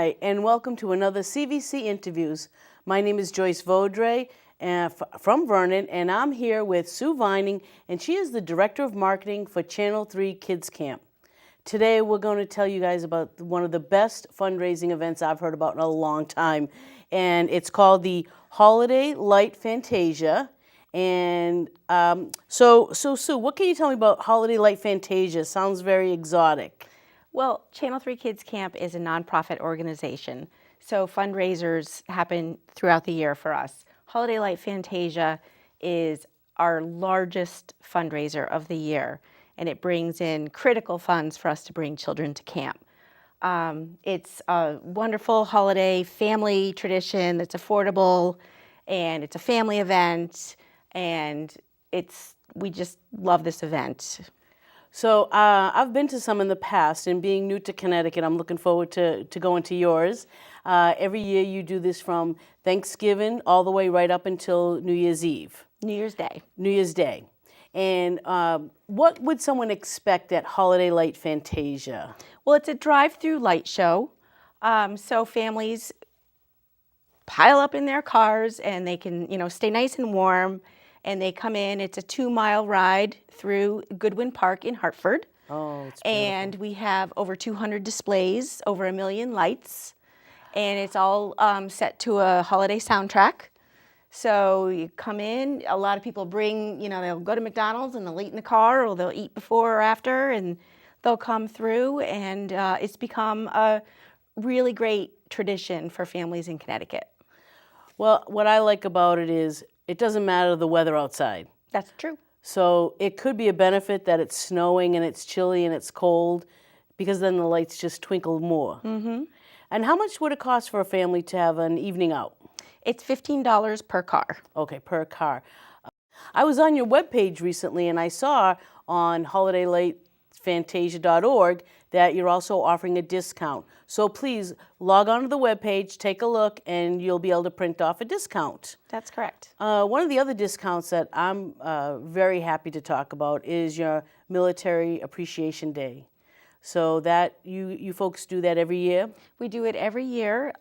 Hi, and welcome to another CVC Interviews. My name is Joyce Vaudreuil from Vernon, and I'm here with Sue Vining, and she is the Director of Marketing for Channel 3 Kids Camp. Today we're going to tell you guys about one of the best fundraising events I've heard about in a long time, and it's called the Holiday Light Fantasia. And so Sue, what can you tell me about Holiday Light Fantasia? Sounds very exotic. Well, Channel 3 Kids Camp is a nonprofit organization, so fundraisers happen throughout the year for us. Holiday Light Fantasia is our largest fundraiser of the year, and it brings in critical funds for us to bring children to camp. It's a wonderful holiday family tradition that's affordable, and it's a family event, and we just love this event. So I've been to some in the past, and being new to Connecticut, I'm looking forward to going to yours. Every year you do this from Thanksgiving all the way right up until New Year's Eve. New Year's Day. New Year's Day. And what would someone expect at Holiday Light Fantasia? Well, it's a drive-through light show, so families pile up in their cars and they can, stay nice and warm. And they come in. It's a 2-mile ride through Goodwin Park in Hartford. Oh, it's beautiful. And we have over 200 displays, over 1 million lights, and it's all set to a holiday soundtrack. So you come in, a lot of people bring, they'll go to McDonald's and they'll eat in the car, or they'll eat before or after, and they'll come through, and it's become a really great tradition for families in Connecticut. Well, what I like about it is it doesn't matter the weather outside. That's true. So it could be a benefit that it's snowing and it's chilly and it's cold, because then the lights just twinkle more. Mm-hmm. And how much would it cost for a family to have an evening out? It's $15 per car. Okay, per car. I was on your webpage recently, and I saw on holidaylightfantasia.org that you're also offering a discount. So please log on to the webpage, take a look, and you'll be able to print off a discount. That's correct. One of the other discounts that I'm very happy to talk about is your Military Appreciation Day. So that you folks do that every year? We do it every year.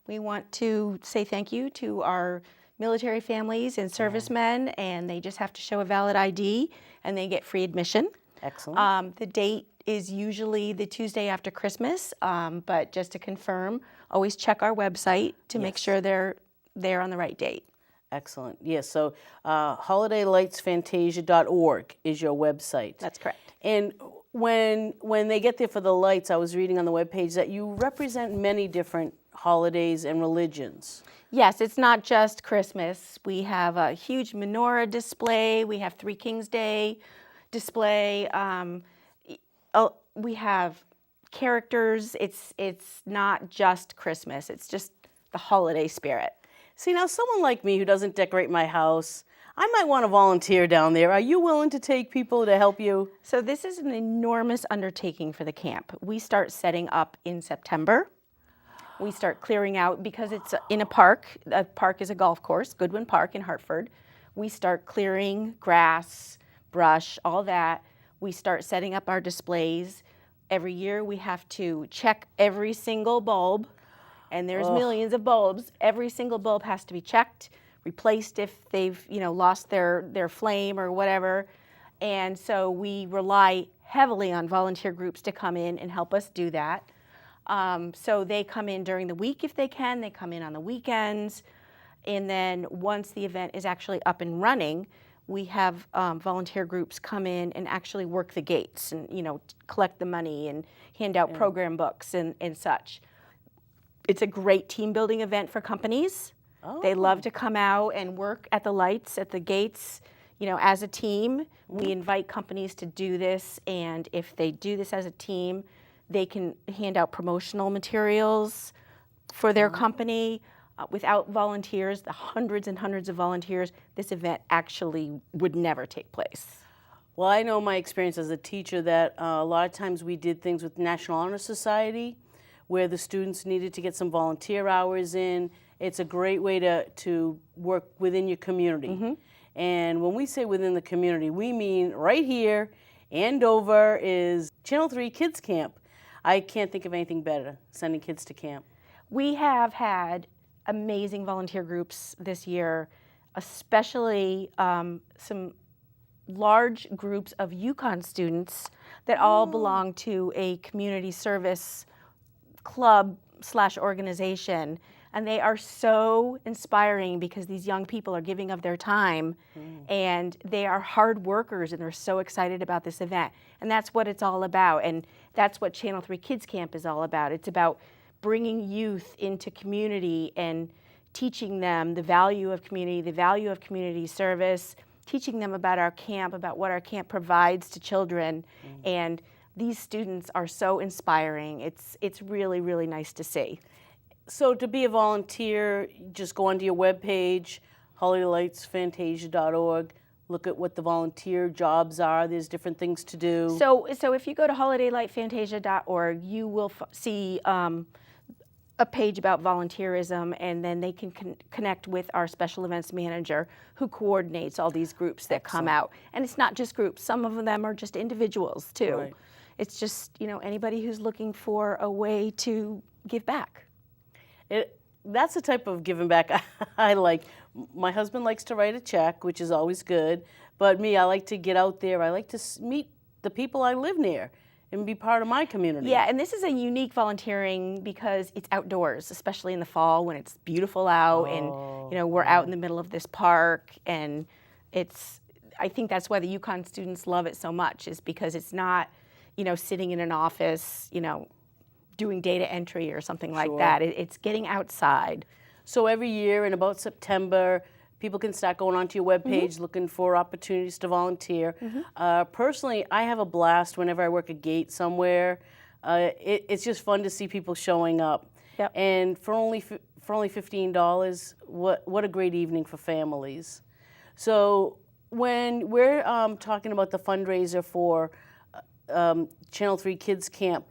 We want to say thank you to our military families and servicemen, and they just have to show a valid ID, and they get free admission. Excellent. The date is usually the Tuesday after Christmas, but just to confirm, always check our website to make sure they're there on the right date. Excellent. Yes, so holidaylightsfantasia.org is your website. That's correct. And when they get there for the lights, I was reading on the webpage that you represent many different holidays and religions. Yes, it's not just Christmas. We have a huge menorah display. We have Three Kings Day display. We have characters. It's not just Christmas. It's just the holiday spirit. See, now someone like me who doesn't decorate my house, I might want to volunteer down there. Are you willing to take people to help you? So this is an enormous undertaking for the camp. We start setting up in September. We start clearing out, because it's in a park. The park is a golf course, Goodwin Park in Hartford. We start clearing grass, brush, all that. We start setting up our displays. Every year we have to check every single bulb, and there's millions of bulbs. Every single bulb has to be checked, replaced if they've lost their flame or whatever. And so we rely heavily on volunteer groups to come in and help us do that. So they come in during the week if they can. They come in on the weekends. And then once the event is actually up and running, we have volunteer groups come in and actually work the gates and, collect the money and hand out program books and such. It's a great team building event for companies. Oh. They love to come out and work at the lights, at the gates, as a team. We invite companies to do this, and if they do this as a team, they can hand out promotional materials for their company. Without volunteers, the hundreds and hundreds of volunteers, this event actually would never take place. Well, I know my experience as a teacher that a lot of times we did things with National Honor Society where the students needed to get some volunteer hours in. It's a great way to work within your community. Mm-hmm. And when we say within the community, we mean right here, Andover is Channel 3 Kids Camp. I can't think of anything better, sending kids to camp. We have had amazing volunteer groups this year, especially some large groups of Yukon students that all belong to a community service club / organization. And they are so inspiring because these young people are giving of their time and they are hard workers and they're so excited about this event. And that's what it's all about. And that's what Channel 3 Kids Camp is all about. It's about bringing youth into community and teaching them the value of community, the value of community service, teaching them about our camp, about what our camp provides to children. And these students are so inspiring. It's really, really nice to see. So to be a volunteer, just go onto your webpage, holidaylightsfantasia.org, look at what the volunteer jobs are. There's different things to do. So if you go to holidaylightfantasia.org, you will see a page about volunteerism, and then they can connect with our special events manager who coordinates all these groups that come out. And it's not just groups. Some of them are just individuals too. Right. It's just, anybody who's looking for a way to give back. That's the type of giving back I like. My husband likes to write a check, which is always good. But me, I like to get out there. I like to meet the people I live near and be part of my community. Yeah, and this is a unique volunteering because it's outdoors, especially in the fall when it's beautiful out and we're out in the middle of this park, and I think that's why the Yukon students love it so much, is because it's not, sitting in an office, doing data entry or something like that. It's getting outside. So every year in about September, people can start going onto your webpage looking for opportunities to volunteer. Personally, I have a blast whenever I work a gate somewhere. It's just fun to see people showing up. Yep. And for only $15, what a great evening for families. So when we're talking about the fundraiser for Channel 3 Kids Camp,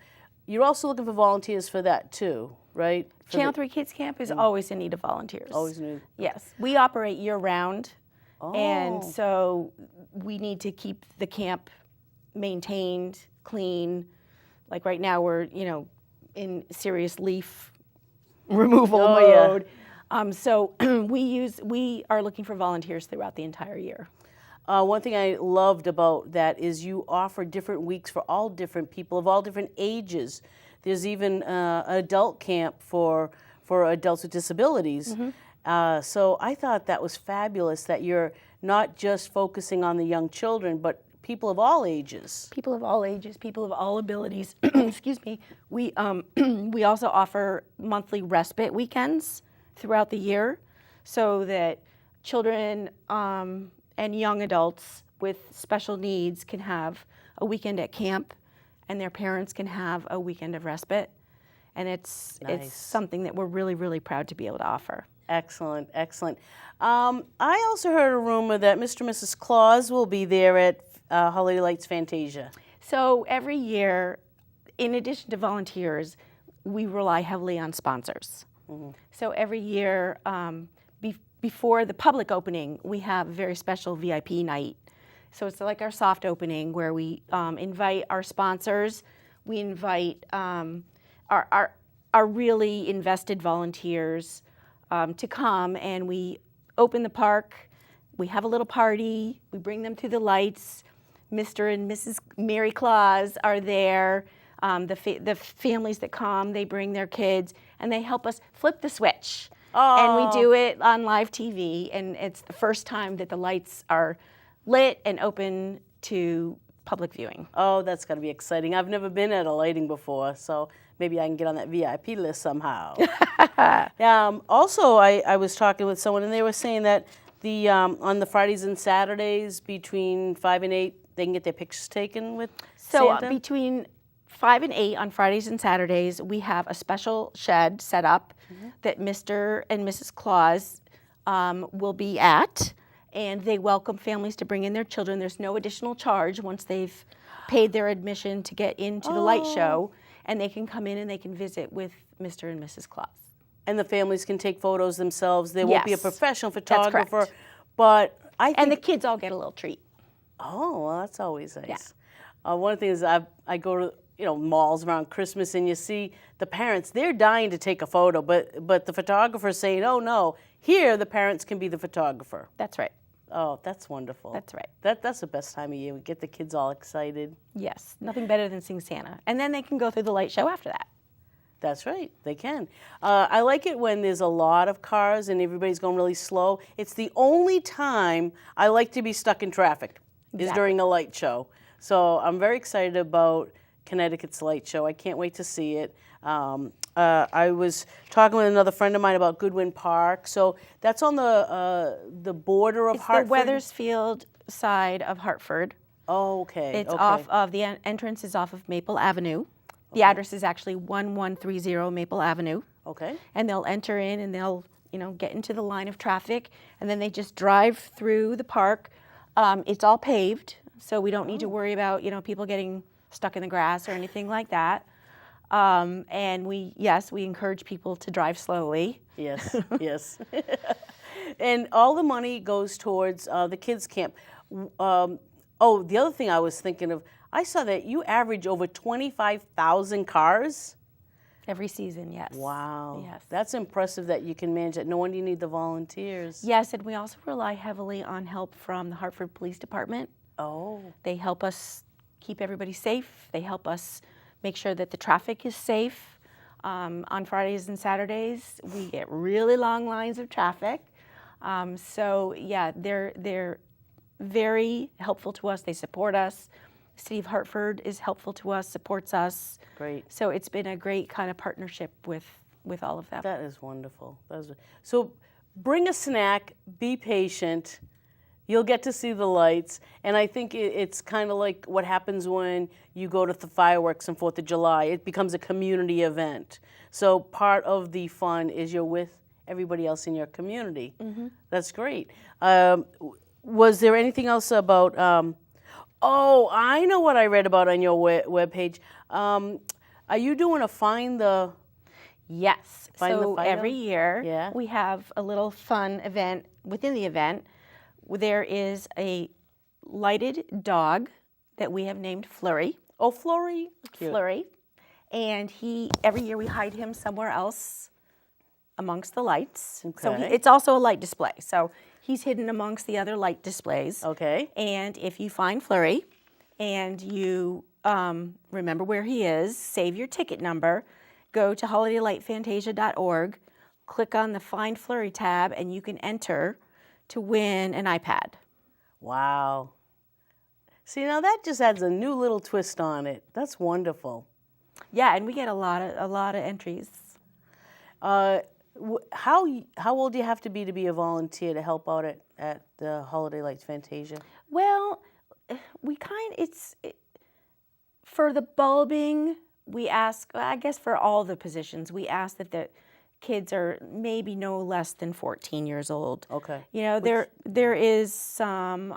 you're also looking for volunteers for that too, right? Channel 3 Kids Camp is always in need of volunteers. Always need. Yes. We operate year-round, and so we need to keep the camp maintained, clean. Like right now we're, in serious leaf removal mode. So we are looking for volunteers throughout the entire year. One thing I loved about that is you offer different weeks for all different people of all different ages. There's even an adult camp for adults with disabilities. So I thought that was fabulous that you're not just focusing on the young children, but people of all ages. People of all ages, people of all abilities. Excuse me. We also offer monthly respite weekends throughout the year so that children and young adults with special needs can have a weekend at camp, and their parents can have a weekend of respite. And it's something that we're really, really proud to be able to offer. Excellent, excellent. I also heard a rumor that Mr. and Mrs. Claus will be there at Holiday Lights Fantasia. So every year, in addition to volunteers, we rely heavily on sponsors. So every year, before the public opening, we have a very special VIP night. So it's like our soft opening where we invite our sponsors, we invite our really invested volunteers to come, and we open the park, we have a little party, we bring them to the lights. Mr. and Mrs. Mary Claus are there. The families that come, they bring their kids, and they help us flip the switch. And we do it on live TV, and it's the first time that the lights are lit and open to public viewing. Oh, that's going to be exciting. I've never been at a lighting before, so maybe I can get on that VIP list somehow. Also, I was talking with someone, and they were saying that on the Fridays and Saturdays between 5 and 8, they can get their pictures taken with Santa? So between 5 and 8 on Fridays and Saturdays, we have a special shed set up that Mr. and Mrs. Claus will be at, and they welcome families to bring in their children. There's no additional charge once they've paid their admission to get into the light show, and they can come in and they can visit with Mr. and Mrs. Claus. And the families can take photos themselves. There won't be a professional photographer, That's correct. but I think... And the kids all get a little treat. Oh, well, that's always nice. Yeah. One thing is I go to malls around Christmas, and you see the parents, they're dying to take a photo, but the photographer's saying, oh no, here the parents can be the photographer. That's right. Oh, that's wonderful. That's right. That's the best time of year. We get the kids all excited. Yes, nothing better than seeing Santa. And then they can go through the light show after that. That's right, they can. I like it when there's a lot of cars and everybody's going really slow. It's the only time I like to be stuck in traffic, is during a light show. So I'm very excited about Connecticut's light show. I can't wait to see it. I was talking with another friend of mine about Goodwin Park. So that's on the border of Hartford. The Weathersfield side of Hartford. Oh, okay. It's off of, the entrance is off of Maple Avenue. The address is actually 1130 Maple Avenue. Okay. And they'll enter in and they'll, get into the line of traffic, and then they just drive through the park. It's all paved, so we don't need to worry about, people getting stuck in the grass or anything like that. And we encourage people to drive slowly. Yes, yes. And all the money goes towards the kids' camp. The other thing I was thinking of, I saw that you average over 25,000 cars. Every season, yes. Wow. Yes. That's impressive that you can manage that. No wonder you need the volunteers. Yes, and we also rely heavily on help from the Hartford Police Department. Oh. They help us keep everybody safe. They help us make sure that the traffic is safe. On Fridays and Saturdays, we get really long lines of traffic. They're very helpful to us. They support us. The City of Hartford is helpful to us, supports us. Great. So it's been a great kind of partnership with all of them. That is wonderful. So bring a snack, be patient. You'll get to see the lights. And I think it's kind of like what happens when you go to the fireworks on 4th of July. It becomes a community event. So part of the fun is you're with everybody else in your community. Mm-hmm. That's great. Was there anything else about, I know what I read about on your webpage. Are you doing a Find the... Yes. Find the so Fido? every year we have a little fun event within the event. There is a lighted dog that we have named Flurry. Oh, Flurry. Cute. Flurry. And every year we hide him somewhere else amongst the lights. Okay. So it's also a light display. So he's hidden amongst the other light displays. Okay. And if you find Flurry and you remember where he is, save your ticket number, go to holidaylightfantasia.org, click on the Find Flurry tab, and you can enter to win an iPad. Wow. See, now that just adds a new little twist on it. That's wonderful. Yeah, and we get a lot of entries. How old do you have to be a volunteer to help out at the Holiday Lights Fantasia? Well, for the bulbing, we ask, I guess for all the positions, we ask that the kids are maybe no less than 14 years old. Okay. There is some,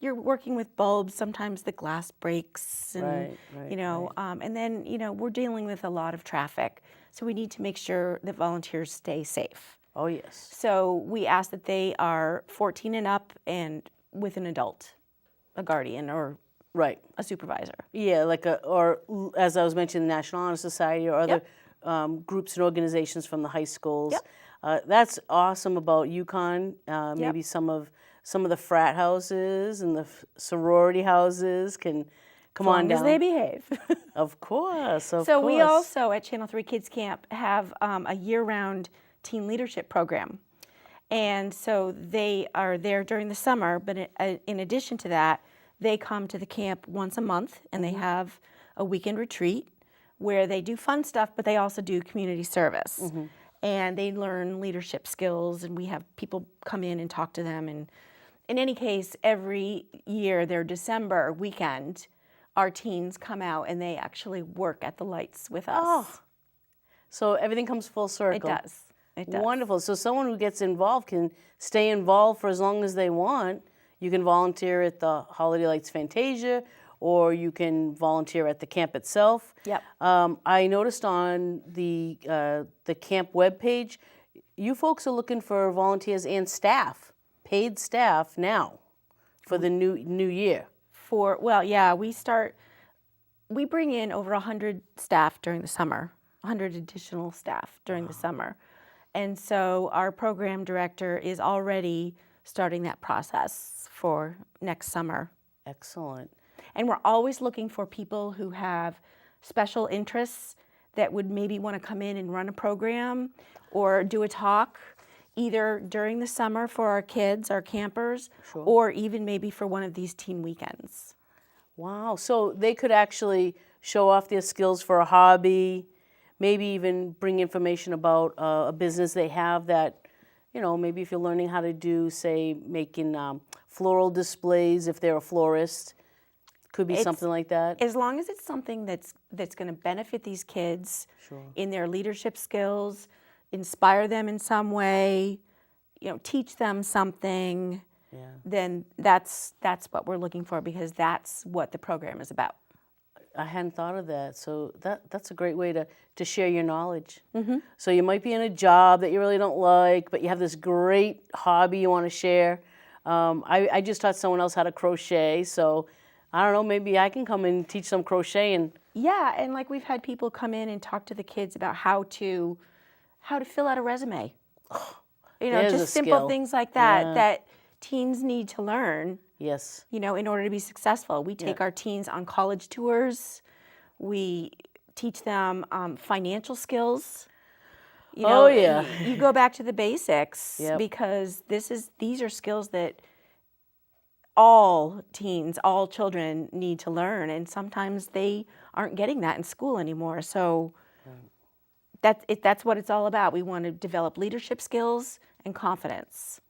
you're working with bulbs, sometimes the glass breaks, and, right. And then, we're dealing with a lot of traffic. So we need to make sure that volunteers stay safe. Oh, yes. So we ask that they are 14 and up and with an adult, a guardian or right, a supervisor. Yeah, or as I was mentioning, the National Honor Society or other groups and organizations from the high schools. Yep. That's awesome about UConn. Maybe some of the frat houses and the sorority houses can come on down. As long as they behave. Of course, of course. So we also at Channel 3 Kids Camp have a year-round teen leadership program. And so they are there during the summer, but in addition to that, they come to the camp once a month and they have a weekend retreat where they do fun stuff, but they also do community service. Mm-hmm. And they learn leadership skills, and we have people come in and talk to them. And in any case, every year, their December weekend, our teens come out and they actually work at the lights with us. Oh, so everything comes full circle. It does. It does. Wonderful. So someone who gets involved can stay involved for as long as they want. You can volunteer at the Holiday Lights Fantasia, or you can volunteer at the camp itself. Yep. I noticed on the camp webpage, you folks are looking for volunteers and staff, paid staff now for the new year. We start We bring in over 100 staff during the summer, 100 additional staff during the summer. And so our program director is already starting that process for next summer. Excellent. And we're always looking for people who have special interests that would maybe want to come in and run a program or do a talk, either during the summer for our kids, our campers, or even maybe for one of these teen weekends. Wow. So they could actually show off their skills for a hobby, maybe even bring information about a business they have that, maybe if you're learning how to do, say, making floral displays, if they're a florist, could be something like that. As long as it's something that's going to benefit these kids in their leadership skills, inspire them in some way, teach them something, then that's what we're looking for, because that's what the program is about. I hadn't thought of that. So that's a great way to share your knowledge. So you might be in a job that you really don't like, but you have this great hobby you want to share. I just taught someone else how to crochet, so I don't know, maybe I can come and teach some crochet. Yeah, and like we've had people come in and talk to the kids about how to fill out a resume. Just simple things like that that teens need to learn. Yes. In order to be successful. We take our teens on college tours. We teach them financial skills. You go back to the basics because these are skills that all teens, all children need to learn, and sometimes they aren't getting that in school anymore. So that's what it's all about. We want to develop leadership skills and confidence.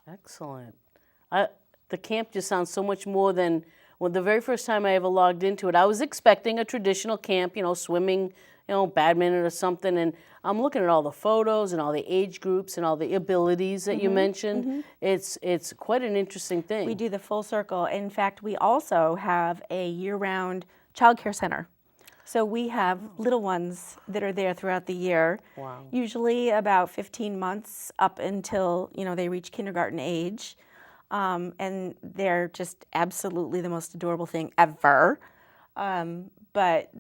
Excellent. The camp just sounds so much more than, the very first time I ever logged into it, I was expecting a traditional camp, swimming, badminton or something, and I'm looking at all the photos and all the age groups and all the abilities that you mentioned. It's quite an interesting thing. We do the full circle. In fact, we also have a year-round child care center. So we have little ones that are there throughout the year, usually about 15 months up until, they reach kindergarten age. And they're just absolutely the most adorable thing ever. But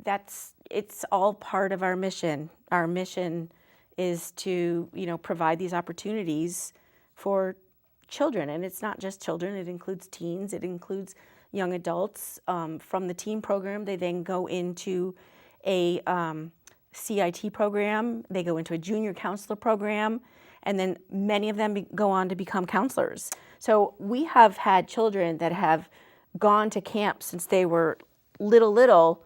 it's all part of our mission. Our mission is to, provide these opportunities for children. And it's not just children, it includes teens, it includes young adults. From the teen program, they then go into a CIT program, they go into a junior counselor program, and then many of them go on to become counselors. So we have had children that have gone to camp since they were little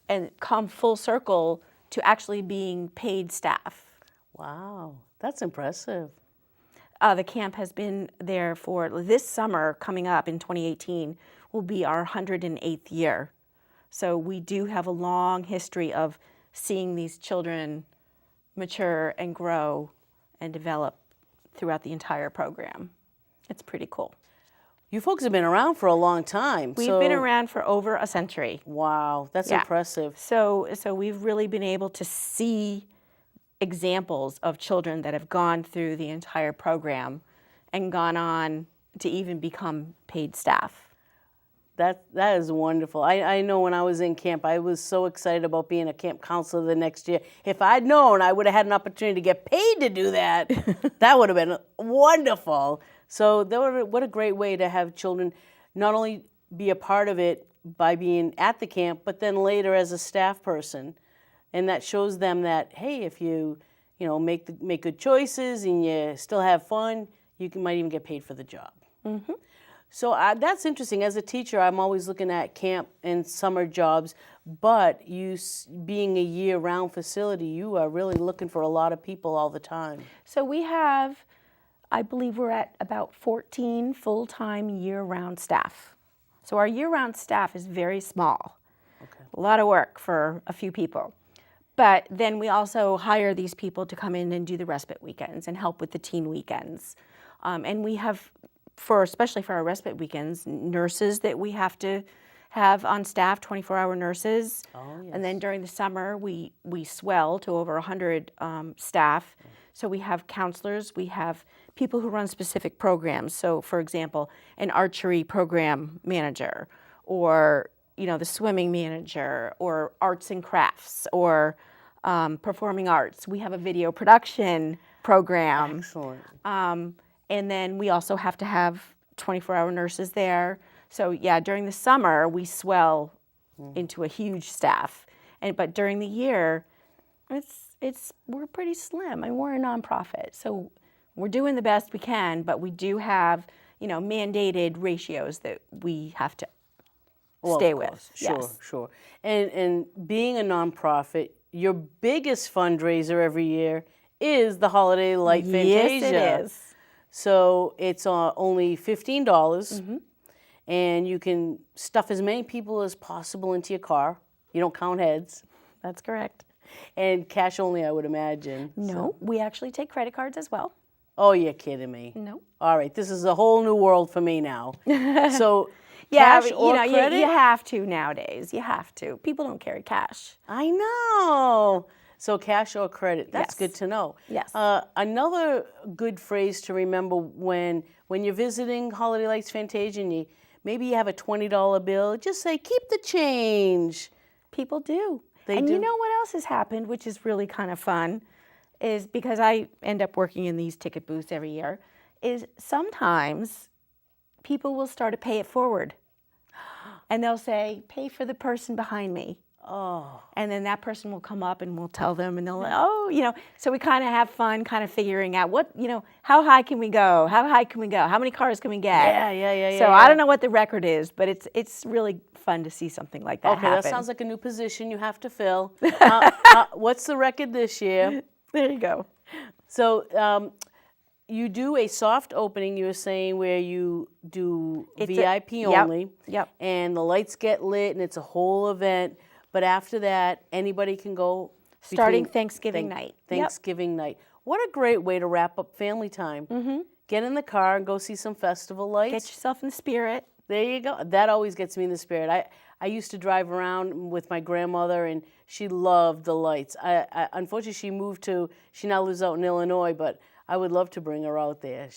and come full circle to actually being paid staff. Wow, that's impressive. The camp has been there for this summer, coming up in 2018, will be our 108th year. So we do have a long history of seeing these children mature and grow and develop throughout the entire program. It's pretty cool. You folks have been around for a long time. We've been around for over a century. Wow, that's impressive. So we've really been able to see examples of children that have gone through the entire program and gone on to even become paid staff. That is wonderful. I know when I was in camp, I was so excited about being a camp counselor the next year. If I'd known I would have had an opportunity to get paid to do that, that would have been wonderful. So what a great way to have children not only be a part of it by being at the camp, but then later as a staff person. And that shows them that, hey, if you make good choices and you still have fun, you might even get paid for the job. Mm-hmm. So that's interesting. As a teacher, I'm always looking at camp and summer jobs, but you being a year-round facility, you are really looking for a lot of people all the time. So we have, I believe we're at about 14 full-time year-round staff. So our year-round staff is very small. Okay. A lot of work for a few people. But then we also hire these people to come in and do the respite weekends and help with the teen weekends. And we have, especially for our respite weekends, nurses that we have to have on staff, 24-hour nurses. Oh, yes. And then during the summer, we swell to over 100 staff. So we have counselors, we have people who run specific programs. So for example, an archery program manager or the swimming manager or arts and crafts or performing arts. We have a video production program. Excellent. And then we also have to have 24-hour nurses there. So yeah, during the summer, we swell into a huge staff. But during the year, we're pretty slim, and we're a nonprofit. So we're doing the best we can, but we do have, mandated ratios that we have to stay with. Sure, Yes. sure. And being a nonprofit, your biggest fundraiser every year is the Holiday Light Fantasia. Yes, it is. So it's only $15, and you can stuff as many people as possible into your car. You don't count heads. That's correct. And cash only, I would imagine. No, we actually take credit cards as well. Oh, you're kidding me. No. All right, this is a whole new world for me now. So Yeah, cash but, or credit? you have to nowadays. You have to. People don't carry cash. I know. So cash or credit, that's Yes. good to know. Yes. Another good phrase to remember when you're visiting Holiday Lights Fantasia and maybe you have a $20 bill, just say, keep the change. People do. They and do. you know what else has happened, which is really kind of fun, is because I end up working in these ticket booths every year, is sometimes people will start to pay it forward. And they'll say, pay for the person behind me. Oh. And then that person will come up and we'll tell them, and they'll, so we kind of have fun kind of figuring out how high can we go? How high can we go? How many cars can we get? Yeah. So I don't know what the record is, but it's really fun to see something like that Okay, happen. that sounds like a new position you have to fill. What's the record this year? There you go. So you do a soft opening, you were saying, where you do VIP only. Yep. And the lights get lit and it's a whole event. But after that, anybody can go. Starting between Thanksgiving night. Yep. Thanksgiving night. What a great way to wrap up family time. Mm-hmm. Get in the car and go see some festival lights. Get yourself in the spirit. There you go. That always gets me in the spirit. I used to drive around with my grandmother, and she loved the lights. Unfortunately, she now lives out in Illinois, but I would love to bring her out there.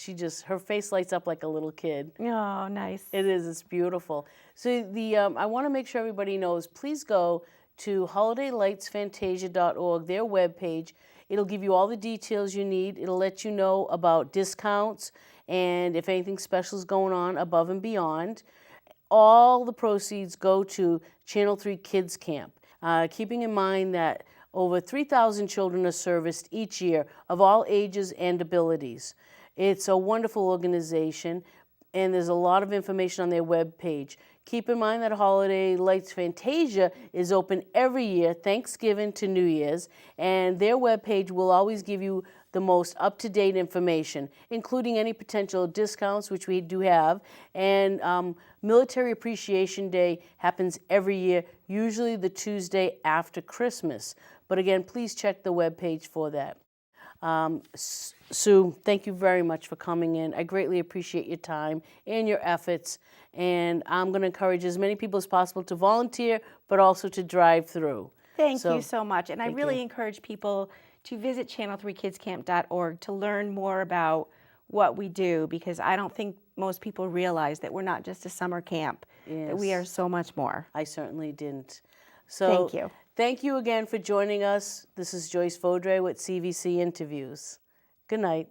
Her face lights up like a little kid. Oh, nice. It is. It's beautiful. So I want to make sure everybody knows, please go to holidaylightsfantasia.org, their webpage. It'll give you all the details you need. It'll let you know about discounts and if anything special is going on above and beyond. All the proceeds go to Channel 3 Kids Camp, keeping in mind that over 3,000 children are serviced each year of all ages and abilities. It's a wonderful organization, and there's a lot of information on their webpage. Keep in mind that Holiday Lights Fantasia is open every year, Thanksgiving to New Year's, and their webpage will always give you the most up-to-date information, including any potential discounts, which we do have. And Military Appreciation Day happens every year, usually the Tuesday after Christmas. But again, please check the webpage for that. Sue, thank you very much for coming in. I greatly appreciate your time and your efforts. And I'm going to encourage as many people as possible to volunteer, but also to drive through. Thank you so much. And I really encourage people to visit channel3kidscamp.org to learn more about what we do, because I don't think most people realize that we're not just a summer camp, that we are so much more. I certainly didn't. So Thank you. Thank you again for joining us. This is Joyce Vaudreuil with CVC Interviews. Good night.